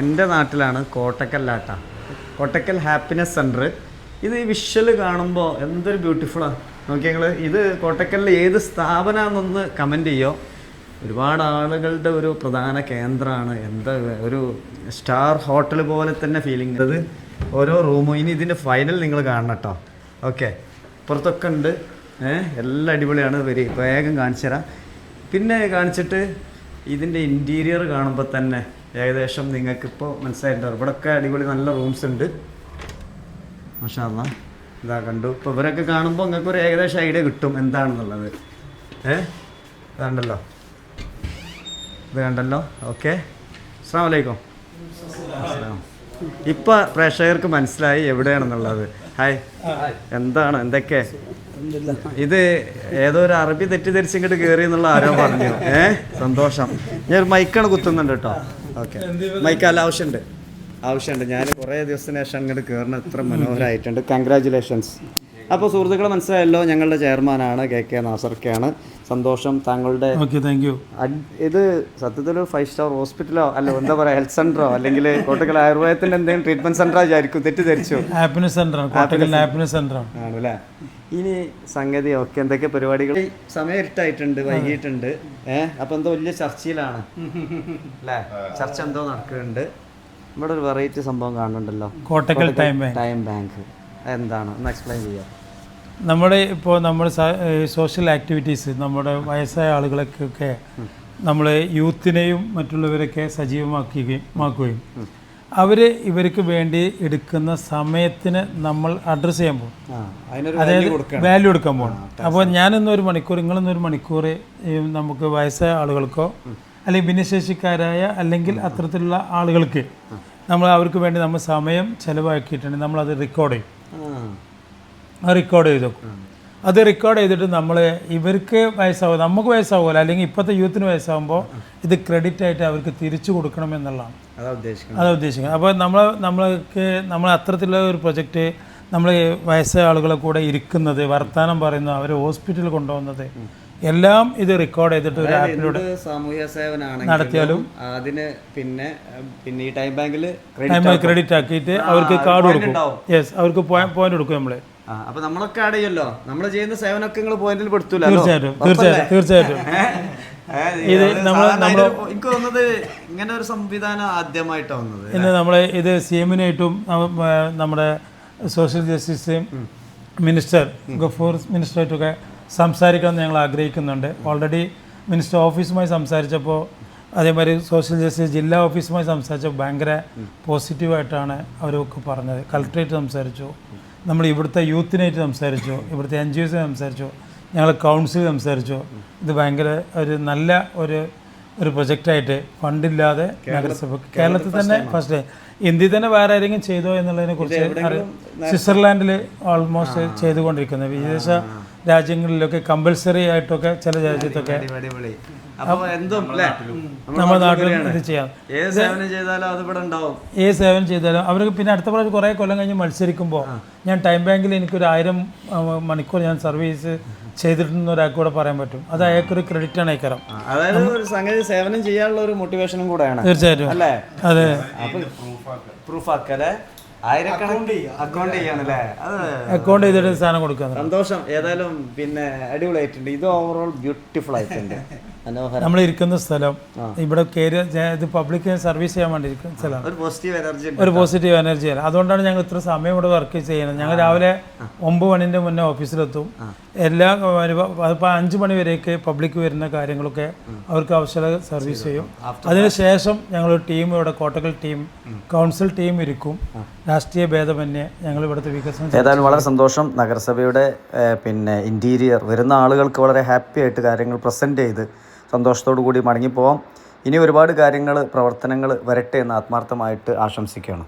എൻ്റെ നാട്ടിലാണ് കോട്ടക്കല്ലാട്ട, Kottakkal happiness centre. ഇത് ഈ വിഷ്വൽ കാണുമ്പോൾ എന്തൊരു ബ്യൂട്ടിഫുള്ളാണ് നോക്കിയാൽ നിങ്ങൾ. ഇത് കോട്ടക്കലിൽ ഏത് സ്ഥാപനമാണെന്നൊന്ന് കമൻറ്റ് ചെയ്യോ. ഒരുപാട് ആളുകളുടെ ഒരു പ്രധാന കേന്ദ്രമാണ്. എന്താ ഒരു സ്റ്റാർ ഹോട്ടൽ പോലെ തന്നെ ഫീലിംഗ്. അത് ഓരോ റൂമും ഇനി ഇതിൻ്റെ ഫൈനൽ നിങ്ങൾ കാണണം കേട്ടോ. ഓക്കെ, പുറത്തൊക്കെ ഉണ്ട്, എല്ലാം അടിപൊളിയാണ്. വേഗം കാണിച്ചു തരാം. പിന്നെ കാണിച്ചിട്ട് ഇതിൻ്റെ ഇൻറ്റീരിയർ കാണുമ്പോൾ തന്നെ ഏകദേശം നിങ്ങൾക്കിപ്പോൾ മനസ്സിലായിട്ടുണ്ടാവും. ഇവിടെയൊക്കെ അടിപൊളി നല്ല റൂംസ് ഉണ്ട്. മാഷാ അല്ലാഹ്, ഇതാ കണ്ടു. ഇപ്പോൾ ഇവരൊക്കെ കാണുമ്പോൾ നിങ്ങൾക്കൊരു ഏകദേശം ഐഡിയ കിട്ടും എന്താണെന്നുള്ളത്. ഇതുണ്ടല്ലോ, ഇത് കണ്ടല്ലോ. ഓക്കെ, അസ്സലാമു അലൈക്കും. ഇപ്പം പ്രേക്ഷകർക്ക് മനസ്സിലായി എവിടെയാണെന്നുള്ളത്. ഹായ്, എന്താണ് എന്തൊക്കെ? ഇത് ഏതോ ഒരു അറബി തെറ്റിദ്ധരിച്ച് ഇങ്ങോട്ട് കയറി എന്നുള്ള ആരോ പറഞ്ഞു. സന്തോഷം. ഞാൻ ഒരു മൈക്കാണ് കുത്തുന്നുണ്ട് കേട്ടോ. ഓക്കെ, മൈക്കല്ല, ആവശ്യമുണ്ട്. ഞാൻ കുറേ ദിവസത്തിന് ശേഷം അങ്ങോട്ട് കയറുന്ന എത്ര മനോഹരമായിട്ടുണ്ട്. കൺഗ്രാജുലേഷൻസ്. അപ്പോൾ സുഹൃത്തുക്കളെ മനസ്സിലായല്ലോ, ഞങ്ങളുടെ ചെയർമാനാണ് KK നാസർക്കയാണ്. സന്തോഷം. താങ്കളുടെ ഇത് സത്യത്തിൽ 5 സ്റ്റാർ ഹോസ്പിറ്റലോ അല്ല എന്താ പറയുക, ഹെൽത്ത് സെൻ്ററോ അല്ലെങ്കിൽ കോട്ടക്കൽ ആയുർവേദത്തിൻ്റെ എന്തെങ്കിലും ട്രീറ്റ്മെൻറ്റ് സെൻ്ററോ ആയിരിക്കും. തെറ്റിദ്ധരിച്ചു. ആണല്ലേ. ഇനി സംഗതി ഓക്കെ. എന്തൊക്കെ പരിപാടികൾ? സമയം ഇരുട്ടായിട്ടുണ്ട്, വൈകിട്ടുണ്ട്. അപ്പോൾ എന്തോ വലിയ ചർച്ചയിലാണ് അല്ലേ? ചർച്ച എന്തോ നടക്കുന്നുണ്ട്. ഇവിടെ ഒരു വെറൈറ്റി സംഭവം കാണുന്നുണ്ടല്ലോ, കോട്ടക്കൽ ടൈം ബാങ്ക്. എന്താണ് ഒന്ന് എക്സ്പ്ലെയിൻ ചെയ്യാം? നമ്മുടെ സോഷ്യൽ ആക്ടിവിറ്റീസ്, നമ്മുടെ വയസ്സായ ആളുകളൊക്കെ നമ്മൾ യൂത്തിനെയും മറ്റുള്ളവരൊക്കെ സജീവമാക്കുകയും ഇവർക്ക് വേണ്ടി എടുക്കുന്ന സമയത്തിന് നമ്മൾ അഡ്രസ്സ് ചെയ്യാൻ പോകും. അതായത് വാല്യൂ എടുക്കാൻ പോകണം. അപ്പോൾ ഞാനിന്നൊരു മണിക്കൂർ, നിങ്ങളിന്നൊരു മണിക്കൂർ നമുക്ക് വയസ്സായ ആളുകൾക്കോ അല്ലെങ്കിൽ ഭിന്നശേഷിക്കാരായ അല്ലെങ്കിൽ അത്തരത്തിലുള്ള ആളുകൾക്ക് അവർക്ക് വേണ്ടി നമ്മൾ സമയം ചിലവാക്കിയിട്ടുണ്ടെങ്കിൽ നമ്മളത് റെക്കോർഡ് ചെയ്യും. റെക്കോർഡ് ചെയ്ത് വെക്കും. അത് റെക്കോർഡ് ചെയ്തിട്ട് ഇവർക്ക് വയസ്സാവും, നമുക്ക് വയസ്സാവുമല്ലോ, അല്ലെങ്കിൽ ഇപ്പോഴത്തെ യൂത്തിന് വയസ്സാകുമ്പോൾ ഇത് ക്രെഡിറ്റ് ആയിട്ട് അവർക്ക് തിരിച്ചു കൊടുക്കണം എന്നുള്ളതാണ് അതാ ഉദ്ദേശിക്കുന്നത്. അപ്പോൾ നമ്മൾ അത്തരത്തിലുള്ള ഒരു പ്രൊജക്റ്റ്, നമ്മൾ വയസ്സായ ആളുകളെ കൂടെ ഇരിക്കുന്നത്, വർത്തമാനം പറയുന്നത്, അവരെ ഹോസ്പിറ്റലിൽ കൊണ്ടുപോകുന്നത് എല്ലാം ഇത് റെക്കോർഡ് ചെയ്തിട്ട് ഒരു ആപ്പിലൂടെ സാമൂഹ്യ സേവനമാണ് നടത്തിയാലും അതിന് പിന്നെ ഈ ടൈം ബാങ്കിൽ ക്രെഡിറ്റ് ആക്കിയിട്ട് അവർക്ക് കാർഡ് കൊടുക്കും. യെസ്, അവർക്ക് പോയിന്റ് കൊടുക്കും നമ്മൾ. അപ്പൊ നമ്മളൊക്കെ ആഡ് ചെയ്യുമല്ലോ, നമ്മൾ ചെയ്യുന്ന സേവനമൊക്കെ നിങ്ങൾ പോയിന്റിൽ പെടുത്തൂല? തീർച്ചയായിട്ടും. ഇത് എനിക്ക് തോന്നുന്നത് ഇങ്ങനെ ഒരു സംവിധാനം ആദ്യമായിട്ടാണ് വന്നത്. ഇന്ന് ഇത് CM-നായിട്ടും നമ്മുടെ സോഷ്യൽ ജസ്റ്റിസ് മിനിസ്റ്റർ ഗഫൂർ മിനിസ്റ്ററായിട്ടൊക്കെ സംസാരിക്കണമെന്ന് ഞങ്ങൾ ആഗ്രഹിക്കുന്നുണ്ട്. ഓൾറെഡി മിനിസ്റ്റർ ഓഫീസുമായി സംസാരിച്ചപ്പോൾ, അതേമാതിരി സോഷ്യൽ ജസ്റ്റിസ് ജില്ലാ ഓഫീസുമായി സംസാരിച്ചപ്പോൾ ഭയങ്കര പോസിറ്റീവായിട്ടാണ് അവരൊക്കെ പറഞ്ഞത്. കളക്ട്രേറ്റ് സംസാരിച്ചു, നമ്മൾ ഇവിടുത്തെ യൂത്തിനായിട്ട് സംസാരിച്ചു, ഇവിടുത്തെ NGOs സംസാരിച്ചു, ഞങ്ങൾ കൗൺസിൽ സംസാരിച്ചു. ഇത് ഭയങ്കര ഒരു നല്ല ഒരു പ്രൊജക്റ്റായിട്ട് ഫണ്ടില്ലാതെ നഗരസഭ കേരളത്തിൽ തന്നെ ഫസ്റ്റ്, ഇന്ത്യയിൽ തന്നെ വേറെ ആരെങ്കിലും ചെയ്തോ എന്നുള്ളതിനെ കുറിച്ച് സ്വിറ്റ്സർലാൻഡിൽ ഓൾമോസ്റ്റ് ചെയ്തുകൊണ്ടിരിക്കുന്നത്. വിദേശ രാജ്യങ്ങളിലൊക്കെ കമ്പൽസറി ആയിട്ടൊക്കെ ചില രാജ്യത്തൊക്കെ നമ്മുടെ നാട്ടിൽ ഇത് ചെയ്യാം. ഏത് സേവനം ചെയ്താലും അവർക്ക് പിന്നെ അടുത്ത പ്രാവശ്യം കുറേ കൊല്ലം കഴിഞ്ഞ് മത്സരിക്കുമ്പോൾ ഞാൻ ടൈം ബാങ്കിൽ എനിക്കൊരു 1000 മണിക്കൂർ ഞാൻ സർവീസ് ചെയ്തിട്ടുണ്ടെന്ന് ഒരാൾക്കൂടെ പറയാൻ പറ്റും. അത് അയാൾക്കൊരു ക്രെഡിറ്റ് ആണ് അയക്കരം. അതായത് ഒരു സംഗതി സേവനം ചെയ്യാനുള്ള ഒരു മോട്ടിവേഷനും കൂടെയാണ്. തീർച്ചയായിട്ടും. അല്ലേ? അതെ, പ്രൂഫ് ആക്കല്ലേ, അക്കൗണ്ട് ചെയ്തിട്ട് സാധനം കൊടുക്കുക. സന്തോഷം. ഏതായാലും പിന്നെ അടിപൊളിയായിട്ടുണ്ട്. ഇത് ഓവറോൾ ബ്യൂട്ടിഫുൾ ആയിട്ടുണ്ട്. നമ്മൾ ഇരിക്കുന്ന സ്ഥലം ഇവിടെ ഇത് പബ്ലിക് സർവീസ് ചെയ്യാൻ വേണ്ടി ഇരിക്കുന്ന സ്ഥലമാണ്. ഒരു പോസിറ്റീവ് എനർജി അല്ല. അതുകൊണ്ടാണ് ഞങ്ങൾ ഇത്ര സമയം ഇവിടെ വർക്ക് ചെയ്യുന്നത്. ഞങ്ങൾ രാവിലെ 9 മണിൻ്റെ മുന്നേ ഓഫീസിലെത്തും. എല്ലാ അതിപ്പോൾ 5 മണി വരെയൊക്കെ പബ്ലിക് വരുന്ന കാര്യങ്ങളൊക്കെ അവർക്ക് ആവശ്യമുള്ള സർവീസ് ചെയ്യും. അതിനുശേഷം ഞങ്ങളൊരു ടീം ഇവിടെ കോട്ടക്കൽ ടീം, കൗൺസിൽ ടീം ഇരിക്കും. രാഷ്ട്രീയ ഭേദമന്യേ ഞങ്ങൾ ഇവിടുത്തെ വികസനം. ഏതായാലും വളരെ സന്തോഷം. നഗരസഭയുടെ പിന്നെ ഇൻറ്റീരിയർ വരുന്ന ആളുകൾക്ക് വളരെ ഹാപ്പി ആയിട്ട് കാര്യങ്ങൾ പ്രസൻറ്റ് ചെയ്ത് സന്തോഷത്തോടു കൂടി മടങ്ങിപ്പോവാം. ഇനി ഒരുപാട് കാര്യങ്ങൾ, പ്രവർത്തനങ്ങൾ വരട്ടെ എന്ന് ആത്മാർത്ഥമായിട്ട് ആശംസിക്കുകയാണ്.